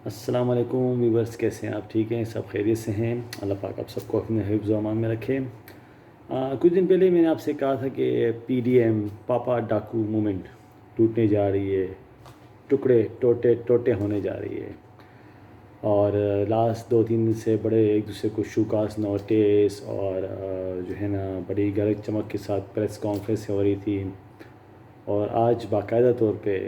السلام علیکم ویورز، کیسے ہیں آپ؟ ٹھیک ہیں؟ سب خیریت سے ہیں؟ اللہ پاک آپ سب کو اپنے حفظ و امان میں رکھے۔ کچھ دن پہلے میں نے آپ سے کہا تھا کہ پی ڈی ایم پاپا ڈاکو موومنٹ ٹوٹنے جا رہی ہے، ٹکڑے ٹوٹے ٹوٹے ہونے جا رہی ہے، اور لاسٹ 2-3 دن سے بڑے ایک دوسرے کو شوکاس نوٹس اور جو ہے نا بڑی گرج چمک کے ساتھ پریس کانفرنس ہو رہی تھی، اور آج باقاعدہ طور پہ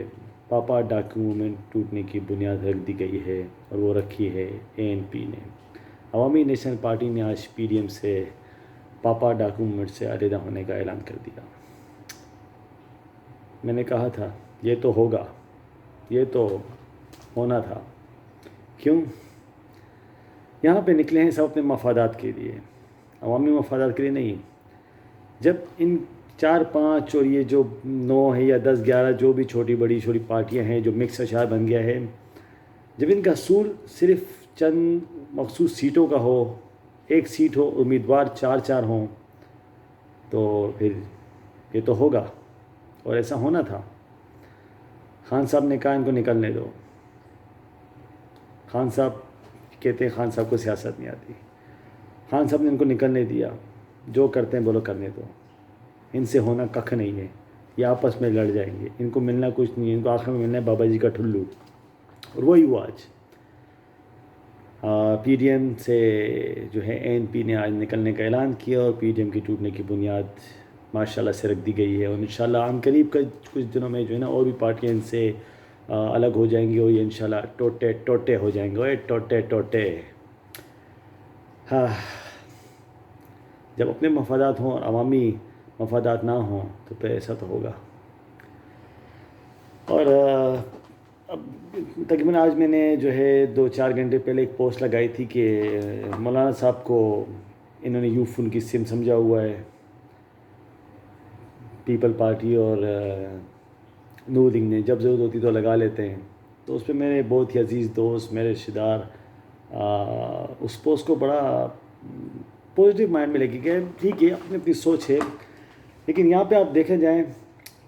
پاپا ڈاکو موومنٹ ٹوٹنے کی بنیاد رکھ دی گئی ہے، اور وہ رکھی ہے ANP نے۔ عوامی نیشنل پارٹی نے آج PDM سے پاپا ڈاکو موومنٹ سے علیحدہ ہونے کا اعلان کر دیا۔ میں نے کہا تھا یہ تو ہوگا، یہ تو ہونا تھا۔ کیوں؟ یہاں پہ نکلے ہیں سب اپنے مفادات کے لیے، عوامی مفادات کے لیے نہیں۔ جب ان 4-5 اور یہ جو 9 ہے یا 10-11 جو بھی چھوٹی پارٹیاں ہیں، جو مکس اشار بن گیا ہے، جب ان کا اصول صرف چند مخصوص سیٹوں کا ہو، ایک سیٹ ہو، امیدوار 4 ہوں، تو پھر یہ تو ہوگا، اور ایسا ہونا تھا۔ خان صاحب نے کہا ان کو نکلنے دو۔ خان صاحب کہتے ہیں خان صاحب کو سیاست نہیں آتی۔ خان صاحب نے ان کو نکلنے دیا، جو کرتے ہیں بولو کرنے دو، ان سے ہونا ککھ نہیں ہے، یہ آپس میں لڑ جائیں گے، ان کو ملنا کچھ نہیں ہے، ان کو آخر میں ملنا ہے بابا جی کا ٹھلو۔ اور وہی ہوا آج۔ PDM سے جو ہے ANP نے آج نکلنے کا اعلان کیا، اور PDM کی ٹوٹنے کی بنیاد ماشاءاللہ سے رکھ دی گئی ہے، اور انشاءاللہ عام قریب کا کچھ دنوں میں جو ہے نا اور بھی پارٹیاں ان سے الگ ہو جائیں گی، اور یہ انشاءاللہ ٹوٹے ٹوٹے ہو جائیں گے، اور ٹوٹے ٹوٹے۔ ہاں، جب اپنے مفادات ہوں اور عوامی مفادات نہ ہوں تو پھر ایسا تو ہوگا۔ اور اب تقریباً آج میں نے جو ہے 2-4 گھنٹے پہلے ایک پوسٹ لگائی تھی کہ مولانا صاحب کو انہوں نے یوف ان کی سم سمجھا ہوا ہے، پیپل پارٹی اور نور لنگ نے جب ضرورت ہوتی تو لگا لیتے ہیں۔ تو اس پہ میرے بہت ہی عزیز دوست، میرے رشتہ دار اس پوسٹ کو بڑا پازیٹیو مائنڈ میں لے کے گئے۔ ٹھیک ہے، اپنی اپنی سوچ ہے، لیکن یہاں پہ آپ دیکھیں جائیں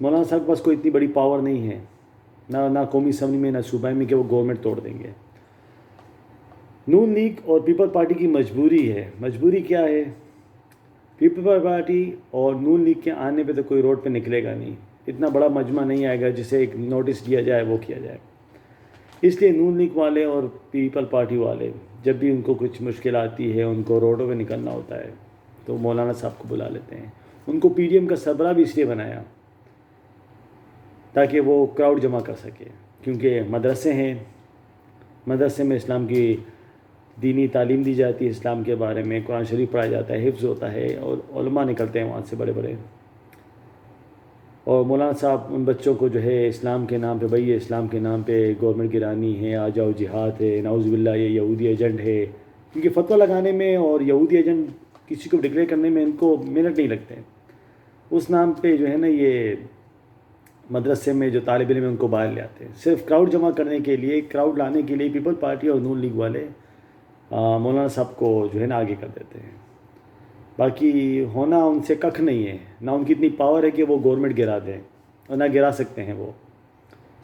مولانا صاحب کے پاس کوئی اتنی بڑی پاور نہیں ہے، نہ قومی اسمبلی میں، نہ صوبائی میں، کہ وہ گورنمنٹ توڑ دیں گے۔ نون لیگ اور پیپل پارٹی کی مجبوری ہے۔ مجبوری کیا ہے؟ پیپل پارٹی اور نون لیگ کے آنے پہ تو کوئی روڈ پہ نکلے گا نہیں، اتنا بڑا مجمع نہیں آئے گا جسے ایک نوٹس دیا جائے وہ کیا جائے۔ اس لیے نون لیگ والے اور پیپل پارٹی والے جب بھی ان کو کچھ مشکل آتی ہے، ان کو روڈوں پہ نکلنا ہوتا ہے، تو مولانا صاحب کو بلا لیتے ہیں۔ ان کو PDM کا سربراہ بھی اس لیے بنایا تاکہ وہ کراؤڈ جمع کر سکے، کیونکہ مدرسے ہیں، مدرسے میں اسلام کی دینی تعلیم دی جاتی ہے، اسلام کے بارے میں قرآن شریف پڑھایا جاتا ہے، حفظ ہوتا ہے، اور علماء نکلتے ہیں وہاں سے بڑے بڑے۔ اور مولانا صاحب ان بچوں کو جو ہے اسلام کے نام پہ، بھائی یہ اسلام کے نام پہ گورنمنٹ گرانی ہے، آ جاؤ جہاد ہے، نعوذ باللہ یہ یہودی ایجنٹ ہے، کیونکہ فتویٰ لگانے میں اور یہودی ایجنٹ کسی کو ڈکلیئر کرنے میں ان کو منٹ نہیں لگتے ہیں۔ اس نام پہ جو ہے نا یہ مدرسے میں جو طالب علم ہیں ان کو باہر لے آتے ہیں، صرف کراؤڈ جمع کرنے کے لیے، کراؤڈ لانے کے لیے پیپل پارٹی اور نون لیگ والے مولانا صاحب کو جو ہے نا آگے کر دیتے ہیں۔ باقی ہونا ان سے ککھ نہیں ہے، نہ ان کی اتنی پاور ہے کہ وہ گورنمنٹ گرا دیں، اور نہ گرا سکتے ہیں وہ۔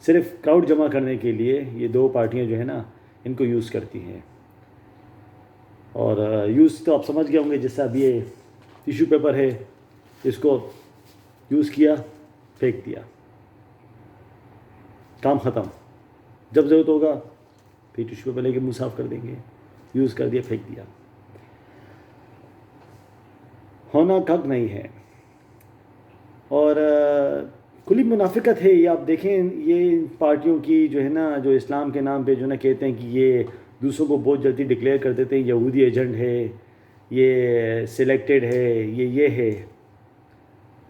صرف کراؤڈ جمع کرنے کے لیے یہ 2 پارٹیاں جو ہے نا ان کو یوز کرتی ہیں۔ اور یوز تو آپ سمجھ گئے ہوں گے، جیسا اب یہ ٹیشو پیپر ہے، اس کو یوز کیا، پھینک دیا، کام ختم۔ جب ضرورت ہوگا پھر ٹیشو پیپر لے کے منہ صاف کر دیں گے، یوز کر دیا، پھینک دیا۔ ہونا کب نہیں ہے، اور کھلی منافقت ہے۔ یہ آپ دیکھیں، یہ پارٹیوں کی جو ہے نا، جو اسلام کے نام پہ جو ہے نا کہتے ہیں کہ یہ دوسروں کو بہت جلدی ڈکلیئر کر دیتے ہیں یہودی ایجنٹ ہے، یہ سلیکٹڈ ہے، یہ ہے،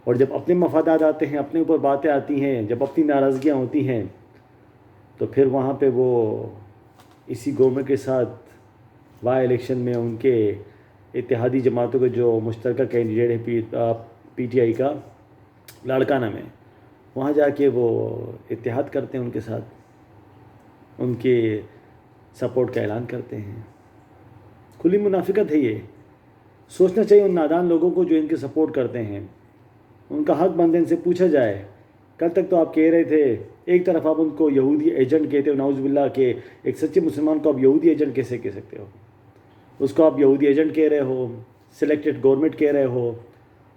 اور جب اپنے مفادات آتے ہیں، اپنے اوپر باتیں آتی ہیں، جب اپنی ناراضگیاں ہوتی ہیں، تو پھر وہاں پہ وہ اسی گورنمنٹ کے ساتھ بائی الیکشن میں ان کے اتحادی جماعتوں کے جو مشترکہ کینڈیڈیٹ ہے PTI کا لاڑکانہ میں، وہاں جا کے وہ اتحاد کرتے ہیں ان کے ساتھ، ان کے سپورٹ کا اعلان کرتے ہیں۔ کھلی منافقت ہے یہ۔ سوچنا چاہیے ان نادان لوگوں کو جو ان کے سپورٹ کرتے ہیں، ان کا حق بنتا ہے ان سے پوچھا جائے کل تک تو آپ کہہ رہے تھے، ایک طرف آپ ان کو یہودی ایجنٹ کہتے ہو، نعوذ باللہ، کہ ایک سچے مسلمان کو آپ یہودی ایجنٹ کیسے کہہ سکتے ہو؟ اس کو آپ یہودی ایجنٹ کہہ رہے ہو، سلیکٹڈ گورنمنٹ کہہ رہے ہو،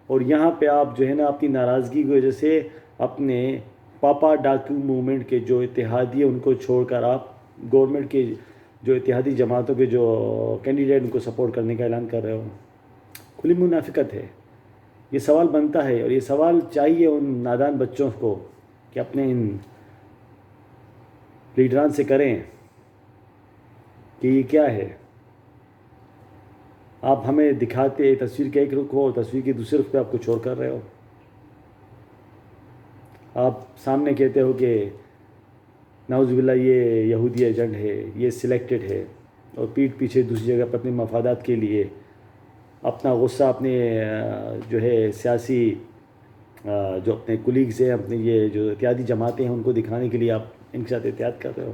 اور یہاں پہ آپ جو ہے نا اپنی ناراضگی کی وجہ سے اپنے پاپا ڈاکو موومنٹ کے جو اتحادی ہیں ان کو چھوڑ کر آپ گورنمنٹ کے جو اتحادی جماعتوں کے جو کینڈیڈیٹ ان کو سپورٹ کرنے کا اعلان کر رہے ہو۔ کھلی منافقت ہے۔ یہ سوال بنتا ہے، اور یہ سوال چاہیے ان نادان بچوں کو کہ اپنے ان لیڈران سے کریں کہ یہ کیا ہے۔ آپ ہمیں دکھاتے تصویر کے ایک رخ ہو اور تصویر کے دوسرے رخ پہ آپ کچھ اور کر رہے ہو۔ آپ سامنے کہتے ہو کہ نعوذ باللہ یہ یہودی ایجنٹ ہے، یہ سلیکٹڈ ہے، اور پیٹھ پیچھے دوسری جگہ پر اپنے مفادات کے لیے اپنا غصہ اپنے جو ہے سیاسی جو اپنے کولیگز ہیں، اپنے یہ جو اتحادی جماعتیں ہیں ان کو دکھانے کے لیے آپ ان کے ساتھ اتحاد کر رہے ہو۔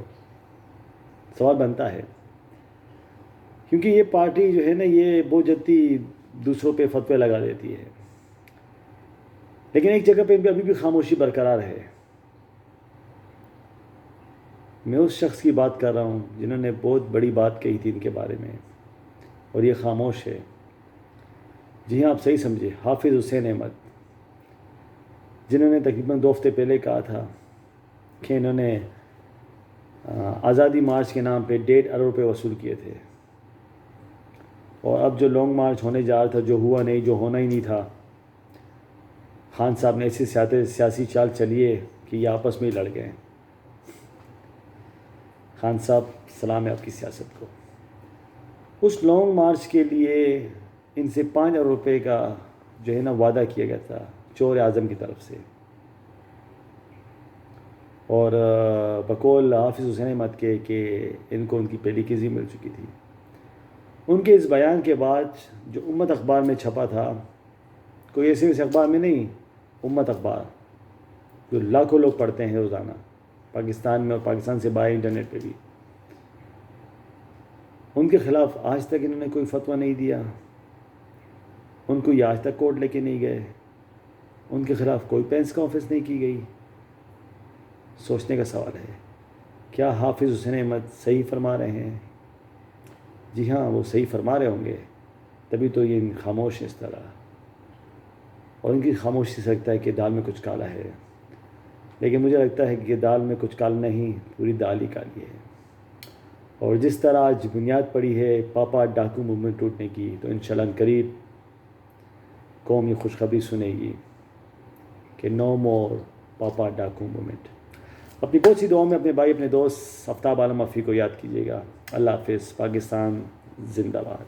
سوال بنتا ہے، کیونکہ یہ پارٹی جو ہے نا یہ بہت جلدی دوسروں پہ فتوے لگا دیتی ہے، لیکن ایک جگہ پہ ابھی بھی خاموشی برقرار ہے۔ میں اس شخص کی بات کر رہا ہوں جنہوں نے بہت بڑی بات کہی تھی ان کے بارے میں، اور یہ خاموش ہے۔ جی ہاں، آپ صحیح سمجھے، حافظ حسین احمد، جنہوں نے تقریباً 2 ہفتے پہلے کہا تھا کہ انہوں نے آزادی مارچ کے نام پہ 1.5 ارب روپے وصول کیے تھے، اور اب جو لانگ مارچ ہونے جا رہا تھا، جو ہوا نہیں، جو ہونا ہی نہیں تھا، خان صاحب نے ایسی سیاسی چال چلی ہے کہ یہ آپس میں ہی لڑ گئے۔ خان صاحب، سلام ہے آپ کی سیاست کو۔ اس لانگ مارچ کے لیے ان سے 5 ارب روپے کا جو ہے نا وعدہ کیا گیا تھا چور اعظم کی طرف سے، اور بقول حافظ حسین احمد کے کہ ان کو ان کی پہلی کیزی مل چکی تھی۔ ان کے اس بیان کے بعد جو امت اخبار میں چھپا تھا، کوئی ایسے اخبار میں نہیں، امت اخبار جو لاکھوں لوگ پڑھتے ہیں روزانہ پاکستان میں اور پاکستان سے باہر انٹرنیٹ پہ بھی، ان کے خلاف آج تک انہوں نے کوئی فتویٰ نہیں دیا، ان کو یہ آج تک کورٹ لے کے نہیں گئے، ان کے خلاف کوئی پینس کانفرنس نہیں کی گئی۔ سوچنے کا سوال ہے، کیا حافظ حسین احمد صحیح فرما رہے ہیں؟ جی ہاں، وہ صحیح فرما رہے ہوں گے، تبھی تو یہ خاموش ہے اس طرح، اور ان کی خاموشی سے لگتا ہے کہ دال میں کچھ کالا ہے، لیکن مجھے لگتا ہے کہ دال میں کچھ کالا نہیں، پوری دال ہی کالی ہے۔ اور جس طرح آج بنیاد پڑی ہے پاپا ڈاکو موومنٹ ٹوٹنے کی، تو انشاءاللہ قریب قوم یہ خوشخبری سنے گی کہ نو مور پاپا ڈاکو موومنٹ۔ اپنی بہت سی دعاؤں میں اپنے بھائی، اپنے دوست آفتاب عالم افی کو یاد کیجیے گا۔ اللہ حافظ۔ پاکستان زندہ باد۔